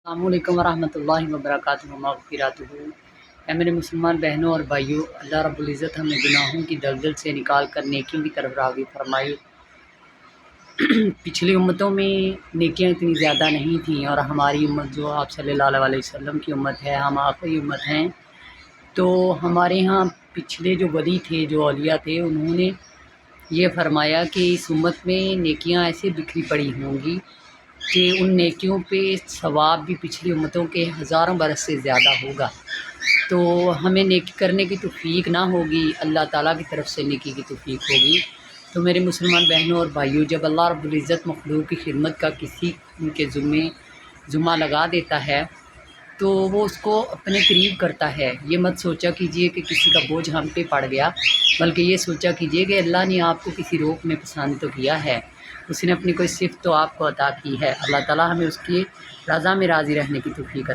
السلام علیکم ورحمۃ اللہ وبرکاتہ مغفراتہ۔ اے میرے مسلمان بہنوں اور بھائیوں، اللہ رب العزت ہمیں گناہوں کی دلدل سے نکال کر نیکیوں کی طرف راغب فرمائے۔ پچھلی امتوں میں نیکیاں اتنی زیادہ نہیں تھیں، اور ہماری امت جو آپ صلی اللہ علیہ وسلم کی امت ہے، ہم آخری امت ہیں، تو ہمارے ہاں پچھلے جو ولی تھے، جو اولیاء تھے، انہوں نے یہ فرمایا کہ اس امت میں نیکیاں ایسے بکھری پڑی ہوں گی کہ ان نیکیوں پہ ثواب بھی پچھلی امتوں کے ہزاروں برس سے زیادہ ہوگا۔ تو ہمیں نیکی کرنے کی توفیق نہ ہوگی، اللہ تعالیٰ کی طرف سے نیکی کی توفیق ہوگی۔ تو میرے مسلمان بہنوں اور بھائیوں، جب اللہ رب العزت مخلوق کی خدمت کا کسی کے ذمہ لگا دیتا ہے تو وہ اس کو اپنے قریب کرتا ہے۔ یہ مت سوچا کیجئے کہ کسی کا بوجھ ہم پہ پڑ گیا، بلکہ یہ سوچا کیجئے کہ اللہ نے آپ کو کسی روپ میں پسند تو کیا ہے، اس نے اپنی کوئی صفت تو آپ کو عطا کی ہے۔ اللہ تعالیٰ ہمیں اس کی رضا میں راضی رہنے کی توفیق عطا